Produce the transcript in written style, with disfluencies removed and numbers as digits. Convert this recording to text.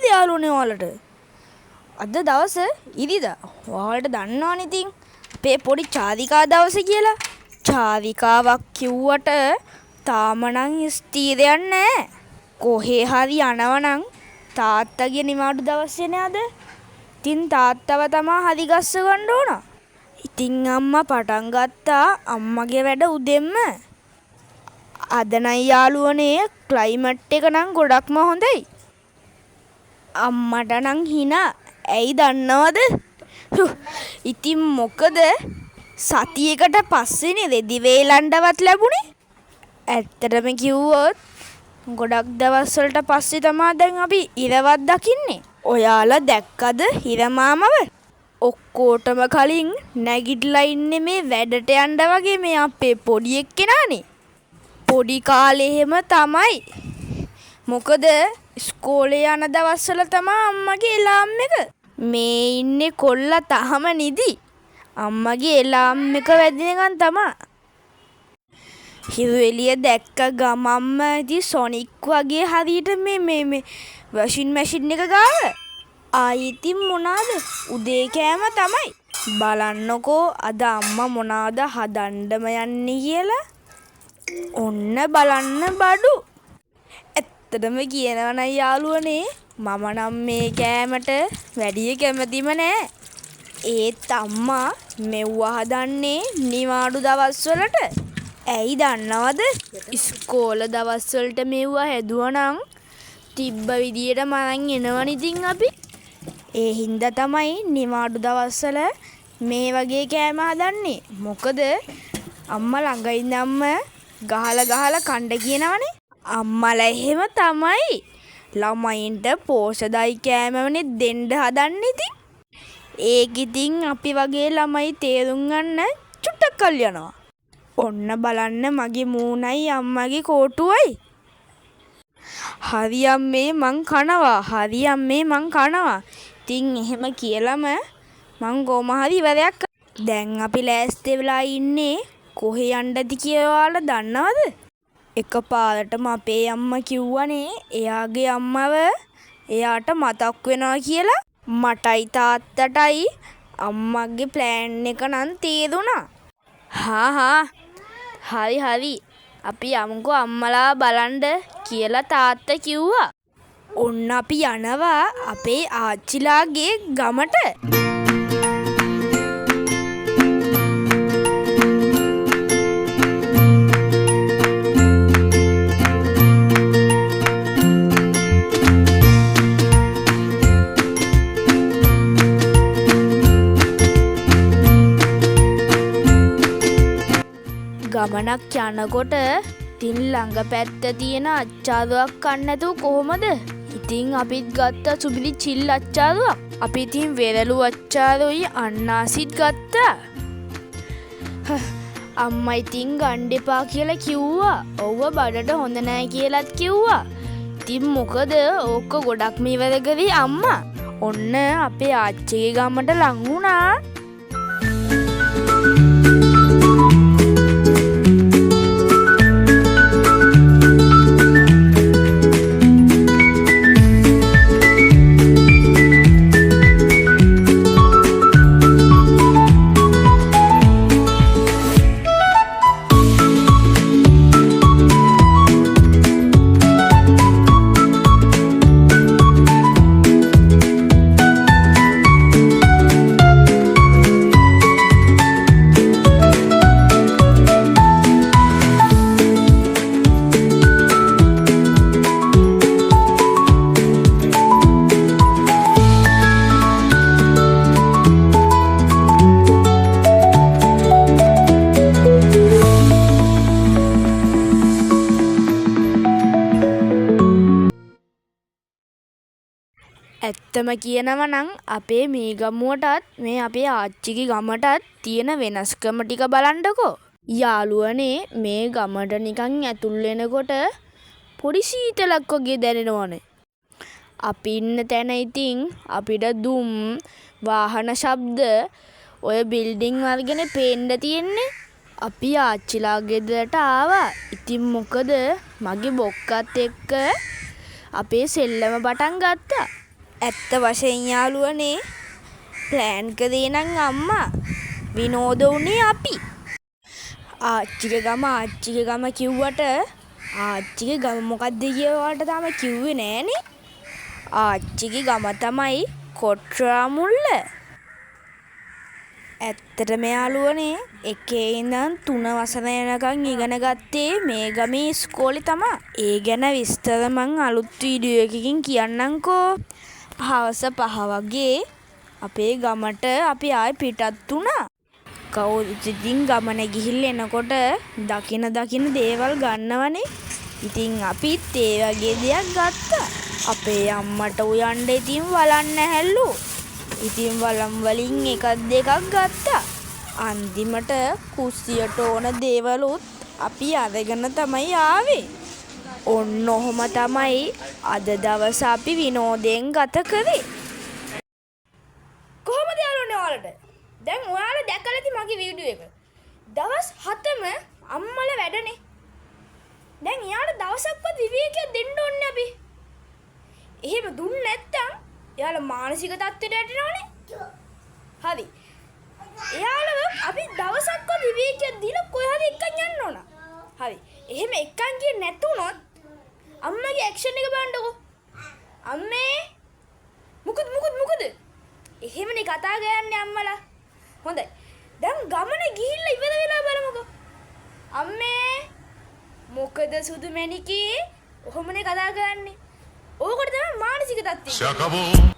මොනවද යාළුවනේ ඔයාලට? අද දවස ඉරිදා. ඔයාලට දන්නවනේ ඉතින් අපේ පොඩි චාරිකා දවස කියලා. චාරිකාවක් කිව්වට තාම නම් ස්ථිරයක් නැහැ. කොහේ හරි යනවනම් තාත්තගේ නිවාඩු දවසේනේ අද. ඉතින් තාත්තව තමා හරි ගස්ස ගන්න ඕන. ඉතින් අම්මා පටන් ගත්තා අම්මගේ වැඩ උදෙන්ම. අද නම් යාළුවනේ ක්ලයිමේට් එක නම් ගොඩක්ම හොඳයි. අම්මට නම් හිනා. ඇයි දන්නවද? ඉතින් මොකද සතියකට පස්සේනේ රෙදි වේලන්නවත් ලැබුණේ. ඇත්තටම කිව්වොත් ගොඩක් දවස් වලට පස්සේ තමයි දැන් අපි ඉරවත් දකින්නේ. ඔයාලා දැක්කද හිරමාමව? ඔක්කොටම කලින් නැගිටලා ඉන්නේ මේ වැඩට යන්න වගේ මේ අපේ පොඩි එක්කෙනානේ. පොඩි කාලේ එහෙම තමයි. මොකද ඉස්කෝලේ යන දවස්වල තමයි අම්මගේ එලාම් එක. මේ ඉන්නේ කොල්ලා තාම නිදි. අම්මගේ එලාම් එක වැදිනකන් තමයි. හිරු එළිය දැක්ක ගමම්ම ඉතින් සොනික් වගේ හරියට මේ වොෂින් මැෂින් එක ගාව. ආයි ඉතින් මොනවාද? උදේ කෑම තමයි. බලන්නකෝ අද අම්මා මොනවාද හදන්නම යන්නේ කියලා. ඔන්න බලන්න බඩු. ඇත්තටම කියනවා නම් යාළුවනේ මම නම් මේ කෑමට වැඩි කැමතිම නෑ. ඒත් අම්මා මෙව්ව හදන්නේ නිවාඩු දවස්වලට. ඇයි දන්නවද? ඉස්කෝල දවස්වලට මෙව්ව හැදුවනම් තිබ්බ විදියට මරන් එනවනේ ඉතින් අපි. ඒ හින්දා තමයි නිවාඩු දවස්වල මේ වගේ කෑම හදන්නේ. මොකද අම්මා ළඟ ඉඳන්ම ගහලා කණ්ඩ කියනවනේ. අම්මලා එහෙම තමයි ළමයින්ට පෝෂදායි කෑමනේ දෙන්න හදන්නේ ඉතින්. ඒක ඉතින් අපි වගේ ළමයි තේරුම් ගන්න චුට්ටක් කල් යනවා. ඔන්න බලන්න මගේ මූණයි අම්මගේ කෝටුවයි. හරි අම්මේ මං කනවා. හරි අම්මේ මං කනවා. ඉතින් එහෙම කියලම මං කොහොම හරි ඉවරයක්. දැන් අපි ලෑස්ති වෙලා ඉන්නේ කොහේ යන්නද කියලා ඔයාලා දන්නවද? එකපාරටම අපේ අම්මා කිව්වනේ එයාගේ අම්මව එයාට මතක් වෙනවා කියලා. මටයි තාත්තටයි අම්මගේ ප්ලෑන් එක නම් තේරුණා. හරි අපි යමුකෝ අම්මලා බලන්න කියලා තාත්තා කිව්වා. ඔන්න අපි යනවා අපේ ආච්චිලාගේ ගමට. ගමනක් යනකොට තින් ළඟ පැත්ත තියෙන අච්චාරුවක් කන්න නැතුව කොහොමද? ඉතින් අපිත් ගත්ත සුබිලි චිල් අච්චාරුවක්. අපි ඉතින් වෙරළු අච්චාරුයි අන්නාසිත් ගත්තා. අම්මා ඉතින් ගන්න එපා කියලා කිව්වා. ඔව්ව බඩට හොඳ නෑ කියලාත් කිව්වා. ඉතින් මොකද ඕක ගොඩක්ම ඉවර කරේ අම්මා. ඔන්න අපේ ආච්චිගේ ගමට ලං වුණා. ඇත්තම කියනවා නම් අපේ මේ ගමුවටත් මේ අපේ ආච්චිගේ ගමටත් තියෙන වෙනස්කම ටික බලන්නකෝ. යාළුවනේ මේ ගමට නිකන් ඇතුල් වෙනකොට පොඩි සීතලක් වගේ දැනෙනවනේ. අපි ඉන්න තැන ඉතින් අපිට දුම් වාහන ශබ්ද ඔය බිල්ඩින් වර්ගනේ පේන්න තියෙන්නේ. අපි ආච්චිලා ගෙදරට ආවා. ඉතින් මොකද මගේ බොක්කත් එක්ක අපේ සෙල්ලම පටන් ගත්තා. ඇත්ත වශයෙන් යාළුවනේ ප්ලෑන් කළේ නම් අම්මා විනෝද වුණේ අපි. ආච්චිගේ ගම කිව්වට ආච්චිගේ ගම මොකක්ද කියලාට තාම කිව්වේ නෑනේ. ආච්චිගේ ගම තමයි කොට්රාමුල්ල. ඇත්තටම යාළුවනේ එකේ ඉඳන් 3 වසර යනකම් ඉගෙන ගත්තේ මේ ගමේ ඉස්කෝලේ තමයි. ඒ ගැන විස්තර මං අලුත් වීඩියෝ එකකින් කියන්නම්කෝ. හවස 5 වගේ අපේ ගමට අපි ආයෙ පිටත් වුණා. කවුරුත් ඉතින් ගමන ගිහිල්ලා එනකොට දකින දේවල් ගන්නවනේ. ඉතින් අපිත් ඒ වගේ දෙයක් ගත්තා. අපේ අම්මට උයන්න ඉතින් වලන්න හැල්ලු. ඉතින් වලම් වලින් එකක් දෙකක් ගත්තා. අන්තිමට කුස්සියට ඕන දේවලුත් අපි අරගෙන තමයි ආවේ. ඔන්න ඔහොම තමයි අද දවස අපි විනෝදයෙන් ගත කරේ. කොහොමද යාළුවනේ ඔයාලට? දැන් ඔයාලා දැකලා ඇති මගේ වීඩියෝ එක. දවස් 7ම අම්මලා වැඩනේ. දැන් යාළුවා දවසක්වත් විවේකයක් දෙන්න ඕනේ අපි. එහෙම දුන්නේ නැත්තම් එයාලා මානසික තත්ත්වයට වැටෙනවනේ. හරි. එයාලා අපි දවසක්වත් විවේකයක් දීලා කොහේ හරි එක්කන් යන්න ඕන. හරි. එහෙම එක්කන් ගියේ නැතුනොත් අම්මගේ ඇක්ෂන් එක බලන්නකෝ. අම්මේ මුකුත් එහෙමනේ කතා කරන්නේ අම්මලා. හොඳයි. දැන් ගමන ගිහිල්ලා ඉවර වෙලා බලමුකෝ. අම්මේ මොකද සුදු මැණිකේ ඔහොමනේ කතා කරන්නේ. ඕකට තමයි මානසික තත්ත්වය.